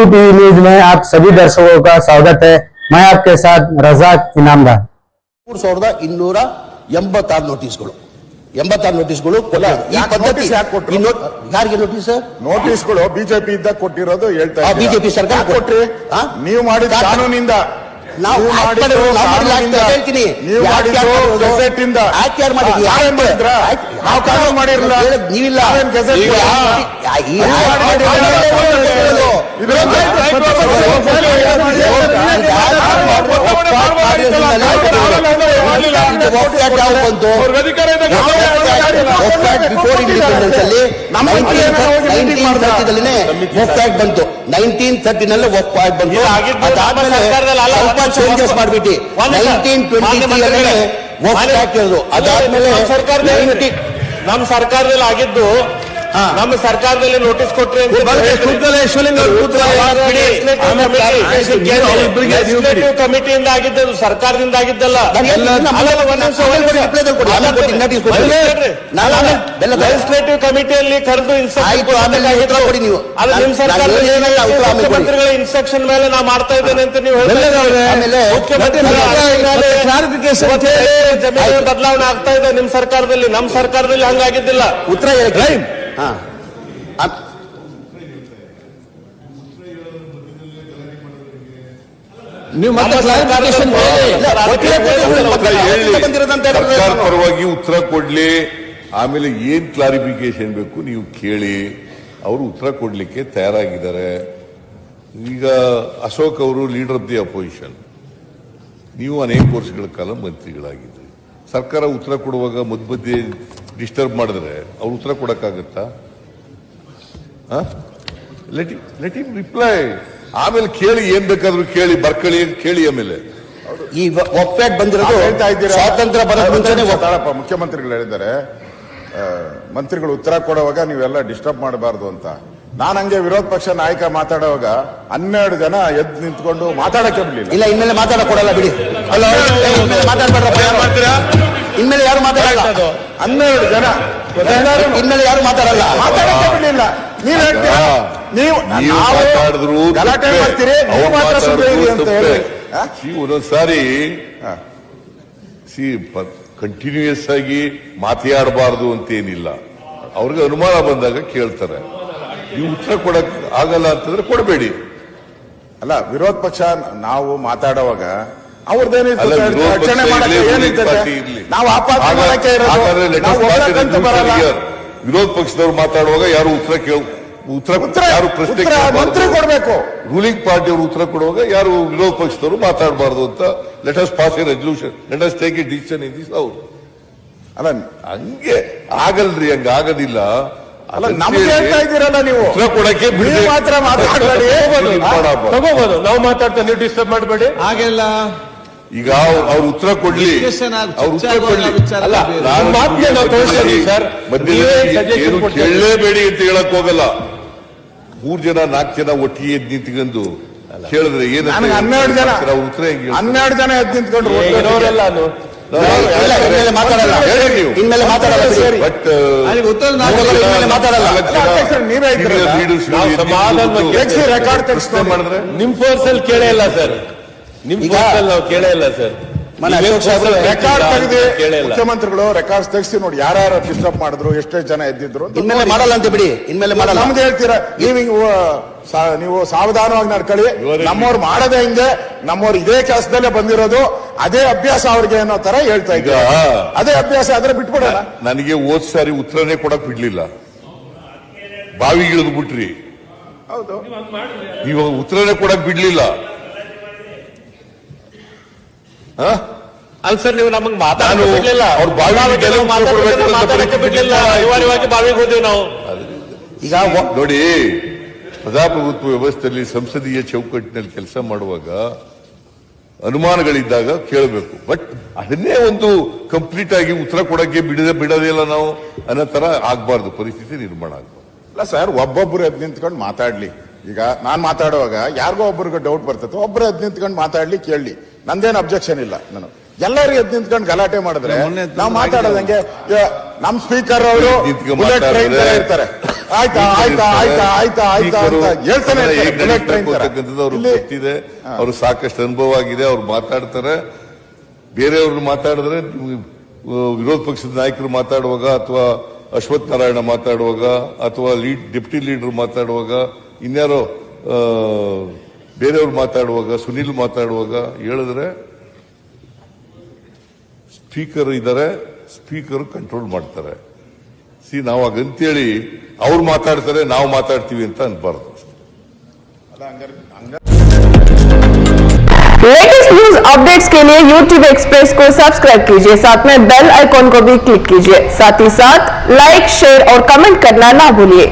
Hindu TV news में आप सभी दर्शकों का स्वागत है। मैं आपके साथ रजाक इनामदार। 3286 ನೋಟಿಸ್ಗಳು 86 ನೋಟಿಸ್ಗಳು ಯಾರಿಗೆ ನೋಟಿಸ್ ನೋಟಿಸ್ಗಳು ಬಿಜೆಪಿ ಇದ್ದಾಗ ಕೊಟ್ಟಿರೋದು ಹೇಳ್ತಾ ಇದ್ದೀರಾ? ಬಿಜೆಪಿ ಸರ್ಕಾರ ಕೊಟ್ರಿ ನೀವು ಮಾಡಿದ ಕಾನೂನಿಂದ ನಾವು ಹೇಳ್ತೀನಿ ನಾವು ಕಾನೂನು ಮಾಡಿರಲಿಲ್ಲ ನೀವಿಲ್ಲ ಬಿಫೋರ್ ಇಂಡಿಪೆಂಡೆನ್ಸ್ ಅಲ್ಲಿ 1930 ಬಂತು 1930 ನಲ್ಲಿ ವಕ್ಫ್ ಆಕ್ಟ್ ಬಂತು. ಅದಾದ್ಮೇಲೆ ಸ್ವಲ್ಪ ಚೇಂಜಸ್ ಮಾಡ್ಬಿಟ್ಟು 1923 ವಕ್ಫ್ ಆಕ್ಟ್ ಇರೋದು. ಅದಾದ್ಮೇಲೆ ನಮ್ಮ ಸರ್ಕಾರದಲ್ಲಿ ಆಗಿದ್ದು ನಮ್ಮ ಸರ್ಕಾರದಲ್ಲಿ ನೋಟಿಸ್ ಕೊಟ್ರಿ ಕಮಿಟಿಯಿಂದ ಆಗಿದ್ದು ಸರ್ಕಾರದಿಂದ ಆಗಿದ್ದಲ್ಲ. ಲೆಜಿಸ್ಲೇಟಿವ್ ಕಮಿಟಿಯಲ್ಲಿ ಕರೆದು ನಿಮ್ ಸರ್ಕಾರದಲ್ಲಿ ಮುಖ್ಯಮಂತ್ರಿಗಳ ಇನ್ಸ್ಟ್ರಕ್ಷನ್ ಮೇಲೆ ನಾ ಮಾಡ್ತಾ ಇದ್ದೇನೆ ಅಂತ ನೀವು ಜಮೀನು ಬದಲಾವಣೆ ಆಗ್ತಾ ಇದೆ ನಿಮ್ ಸರ್ಕಾರದಲ್ಲಿ. ನಮ್ಮ ಸರ್ಕಾರದಲ್ಲಿ ಹಂಗಾಗಿದ್ದಿಲ್ಲ. ಉತ್ತರ ನೀವು ಸರ್ಕಾರ ಪರವಾಗಿ ಉತ್ತರ ಕೊಡ್ಲಿ, ಆಮೇಲೆ ಏನ್ ಕ್ಲಾರಿಫಿಕೇಶನ್ ಬೇಕು ನೀವು ಕೇಳಿ. ಅವರು ಉತ್ತರ ಕೊಡ್ಲಿಕ್ಕೆ ತಯಾರಾಗಿದ್ದಾರೆ. ಈಗ ಅಶೋಕ್ ಅವರು ಲೀಡರ್ ಆಫ್ ದಿ ಅಪೋಸಿಷನ್, ನೀವು ಅನೇಕ ವರ್ಷಗಳ ಕಾಲ ಮಂತ್ರಿಗಳಾಗಿದ್ರಿ. ಸರ್ಕಾರ ಉತ್ತರ ಕೊಡುವಾಗ ಮಧ್ಯೆ ಡಿಸ್ಟರ್ಬ್ ಮಾಡಿದ್ರೆ ಅವ್ರು ಉತ್ತರ ಕೊಡಕ್ಕಾಗತ್ತಾ? Let him reply. ಆಮೇಲೆ ಕೇಳಿ, ಏನ್ ಬೇಕಾದ್ರೂ ಕೇಳಿ, ಬರ್ಕಳಿ ಕೇಳಿ. ಆಮೇಲೆ ಈ ವಕ್ಫ್ ಆಕ್ಟ್ ಬಂದಿರೋದು ಹೇಳ್ತಾ ಇದ್ದೀರಾ, ಸ್ವಾತಂತ್ರ್ಯ ಬರೋದು ಮುಂಚೆನೇ ಮುಖ್ಯಮಂತ್ರಿಗಳು ಹೇಳಿದ್ದಾರೆ ಮಂತ್ರಿಗಳು ಉತ್ತರ ಕೊಡುವಾಗ ನೀವೆಲ್ಲ ಡಿಸ್ಟರ್ಬ್ ಮಾಡಬಾರ್ದು ಅಂತ. ನಾನು ಹಂಗೆ ವಿರೋಧ ಪಕ್ಷ ನಾಯಕ ಮಾತಾಡುವಾಗ 12 ಜನ ಎದ್ದು ನಿಂತ್ಕೊಂಡು ಮಾತಾಡಕ್ಕೆ ಬಿಡ್ಲಿಲ್ಲ. ಇಲ್ಲ, ಇನ್ಮೇಲೆ ಮಾತಾಡ ಕೊಡಲ್ಲ ಬಿಡಿ. ಇನ್ಮೇಲೆ ಯಾರು ಮಾತಾಡಲ್ಲ. 12 ಜನ ಇನ್ಮೇಲೆ ಯಾರು ಮಾತಾಡಲ್ಲ. ಮಾತಾಡಕ್ಕೆ ಬಿಡ್ಲಿಲ್ಲ. ನೀವ್ ಹೇಳ್ತೀರಾ, ನೀವು ಮಾತಾಡಿದ್ರು ಗಲಾಟೆ ಮಾಡ್ತೀರಿ, ನೀವು ಮಾತ್ರ ಸುಮ್ಮನೆ ಅಂತ ಹೇಳಿ. ಒಂದೊಂದ್ಸಾರಿ ಕಂಟಿನ್ಯೂಯಸ್ ಆಗಿ ಮಾತಾಡಬಾರ್ದು ಅಂತೇನಿಲ್ಲ. ಅವ್ರಿಗೆ ಅನುಮಾನ ಬಂದಾಗ ಕೇಳ್ತಾರೆ. ನೀವು ಉತ್ತರ ಕೊಡಕ್ ಆಗಲ್ಲ ಅಂತಂದ್ರೆ ಕೊಡಬೇಡಿ. ಅಲ್ಲ, ವಿರೋಧ ಪಕ್ಷ ನಾವು ಮಾತಾಡುವಾಗ ಅವ್ರದ್ದೇನಿಲ್ಲ, ನಾವು ವಿರೋಧ ಪಕ್ಷದವ್ರು ಮಾತಾಡುವಾಗ ಯಾರು ಉತ್ತರ ಯಾರು ಪ್ರಶ್ನೆ ಮಂತ್ರಿ ಕೊಡಬೇಕು. ರೂಲಿಂಗ್ ಪಾರ್ಟಿಯವರು ಉತ್ತರ ಕೊಡುವಾಗ ಯಾರು ವಿರೋಧ ಪಕ್ಷದವರು ಮಾತಾಡಬಾರ್ದು ಅಂತ let us pass A resolution, let us take A decision in this house. ಅಲ್ಲ, ಹಂಗೆ ಆಗಲ್ರಿ, ಹಂಗ ಆಗೋದಿಲ್ಲ. ಅಲ್ಲ, ನಮ್ಗೆ ಹೇಳ್ತಾ ಇದ್ದೀರಲ್ಲ ನೀವು ಉತ್ತರ ಕೊಡಕ್ಕೆ ಮಾತ್ರ ಮಾತಾಡಬೇಡಿ. ತಗೋಬಹುದು, ನಾವು ಮಾತಾಡ್ತಾ ನೀವು ಡಿಸ್ಟರ್ಬ್ ಮಾಡಬೇಡಿ. ಹಾಗೆಲ್ಲ ಈಗ ಅವ್ರು ಉತ್ತರ ಕೊಡ್ಲಿ, ಅವ್ರು ಉತ್ತರ ಕೊಡ್ಲಿ. ಅಲ್ಲ, ಏನು ಕೇಳಲೇಬೇಡಿ ಅಂತ ಹೇಳಕ್ ಹೋಗಲ್ಲ. 3 ಜನ 4 ಜನ ಒಟ್ಟಿಗೆ ಎದ್ದು ನಿಂತ್ಕೊಂಡು ಕೇಳಿದ್ರೆ ಏನು 12 ಜನ ಉತ್ತರ ಹೆಂಗೆ? 12 ಜನ ಎದ್ದು ನಿಂತ್ಕೊಂಡ್ರು ಮಾತಾಡಲ್ಲ. ಇನ್ಮೇಲೆ ಮಾತಾಡಲ್ಲ. ಬಟ್ ರೆಕಾರ್ಡ್ ಮಾಡಿದ್ರೆ ನಿಮ್ ಫೋರ್ಸ್ ಅಲ್ಲಿ ಕೇಳೇ ಇಲ್ಲ ಸರ್. ನಿಮ್ ಫೋರ್ಸ್ ಅಲ್ಲಿ ನಾವು ಕೇಳೇ ಇಲ್ಲ ಸರ್. ರೆಕಾರ್ಡ್ ತೆಗೆದು ಮುಖ್ಯಮಂತ್ರಿಗಳು ರೆಕಾರ್ಡ್ ತೆಗಿಸಿ ನೋಡಿ ಯಾರ್ಯಾರು ಡಿಸ್ಟರ್ಬ್ ಮಾಡಿದ್ರು, ಎಷ್ಟೇ ಜನ ಎದ್ದಿದ್ರು. ಇನ್ಮೇಲೆ ಮಾಡಲ್ಲ ಅಂತ ಬಿಡಿ. ಇನ್ಮೇಲೆ ಮಾಡಲ್ಲ. ನಮ್ದು ಹೇಳ್ತೀರಾ ನೀವು ಸಾವಧಾನವಾಗಿ ನಡ್ಕೊಳ್ಳಿ. ನಮ್ಮವ್ರು ಮಾಡದೆ ಹಿಂಗೆ, ನಮ್ಮವ್ರು ಇದೇ ಕೆಲಸದಲ್ಲೇ ಬಂದಿರೋದು, ಅದೇ ಅಭ್ಯಾಸ ಅವ್ರಿಗೆ ಅನ್ನೋ ತರ ಹೇಳ್ತಾ ಇದ್ದ. ಅದೇ ಅಭ್ಯಾಸ ಆದ್ರೆ ಬಿಟ್ಬಿಡೋಣ. ನನಗೆ ಹೋದ್ ಸಾರಿ ಉತ್ತರನೇ ಕೊಡಕ್ ಬಿಡ್ಲಿಲ್ಲ, ಬಾವಿಗಿಳಿದು ಬಿಟ್ರಿ. ಹೌದು, ನೀವು ಉತ್ತರನೇ ಕೊಡಕ್ ಬಿಡ್ಲಿಲ್ಲ. ಅಲ್ಲ ಸರ್, ನೀವು ನಮಗೆ ಮಾತಾಡಲಿಲ್ಲ. ಅವ್ರು ಮಾತಾಡಕ್ಕೆ ಬಿಡ್ಲಿಲ್ಲ, ಅನಿವಾರ್ಯವಾಗಿ ಬಾವಿಗೆ ಹೋದ್ವಿ ನಾವು. ಈಗ ನೋಡಿ, ಪ್ರಜಾಪ್ರಭುತ್ವ ವ್ಯವಸ್ಥೆಯಲ್ಲಿ ಸಂಸದೀಯ ಚೌಕಟ್ಟಿನಲ್ಲಿ ಕೆಲಸ ಮಾಡುವಾಗ ಅನುಮಾನಗಳಿದ್ದಾಗ ಕೇಳಬೇಕು. ಬಟ್ ಅದನ್ನೇ ಒಂದು ಕಂಪ್ಲೀಟ್ ಆಗಿ ಉತ್ತರ ಕೊಡಕ್ಕೆ ಬಿಡೋದಿಲ್ಲ ನಾವು ಅನ್ನೋ ತರ ಆಗ್ಬಾರ್ದು, ಪರಿಸ್ಥಿತಿ ನಿರ್ಮಾಣ ಆಗ್ಬಾರ್ದು. ಅಲ್ಲ ಸರ್, ಒಬ್ಬೊಬ್ರು ಎದ್ದು ನಿಂತ್ಕೊಂಡು ಮಾತಾಡ್ಲಿ. ಈಗ ನಾನ್ ಮಾತಾಡುವಾಗ ಯಾರಿಗೋ ಒಬ್ಬರಿಗೆ ಡೌಟ್ ಬರ್ತದೆ, ಒಬ್ರು ಎದ್ದು ನಿಂತ್ಕೊಂಡು ಮಾತಾಡ್ಲಿ, ಕೇಳಲಿ, ನಂದೇನು ಅಬ್ಜೆಕ್ಷನ್ ಇಲ್ಲ. ನಾನು ಎಲ್ಲರೂ ಎದ್ದು ನಿಂತ್ಕೊಂಡು ಗಲಾಟೆ ಮಾಡಿದ್ರೆ ನಾವು ಮಾತಾಡೋದಂಗೆ. ನಮ್ ಸ್ಪೀಕರ್ ಅವರು ಇರ್ತಾರೆ, ಆಯ್ತಾ ಆಯ್ತಾ ಆಯ್ತಾ ಆಯ್ತಾ ಆಯ್ತಾ ಅಂತ ಹೇಳ್ತಾನೆ ಇರ್ತಾರೆ, bullet train ತರ. ಅವ್ರಿಗೆ ಇಲ್ಲಿ ಗೊತ್ತಿದೆ, ಅವ್ರು ಸಾಕಷ್ಟು ಅನುಭವ ಆಗಿದೆ, ಅವ್ರು ಮಾತಾಡ್ತಾರೆ. ಬೇರೆಯವ್ರು ಮಾತಾಡಿದ್ರೆ ವಿರೋಧ ಪಕ್ಷದ ನಾಯಕರು ಮಾತಾಡುವಾಗ ಅಥವಾ ಅಶ್ವಥ್ ನಾರಾಯಣ ಮಾತಾಡುವಾಗ ಅಥವಾ ಡೆಪ್ಟಿ ಲೀಡರ್ ಮಾತಾಡುವಾಗ ಇನ್ಯಾರೋ ಬೇರೆಯವ್ರು ಮಾತಾಡುವಾಗ ಸುನಿಲ್ ಮಾತಾಡುವಾಗ ಹೇಳಿದ್ರೆ ಸ್ಪೀಕರ್ ಇದ್ದಾರೆ, ಸ್ಪೀಕರ್ ಕಂಟ್ರೋಲ್ ಮಾಡ್ತಾರೆ. ನಾವು ಹಾಗಂತೇಳಿ ಅವ್ರು ಮಾತಾಡ್ತಾರೆ ನಾವು ಮಾತಾಡ್ತೀವಿ ಅಂತ ಅನ್ಬಾರ್ದು. लेटेस्ट न्यूज अपडेट्स के लिए YouTube एक्सप्रेस को सब्सक्राइब कीजिए, साथ में बेल आइकॉन को भी क्लिक कीजिए, साथ ही साथ लाइक, शेयर और कमेंट करना ना भूलिए।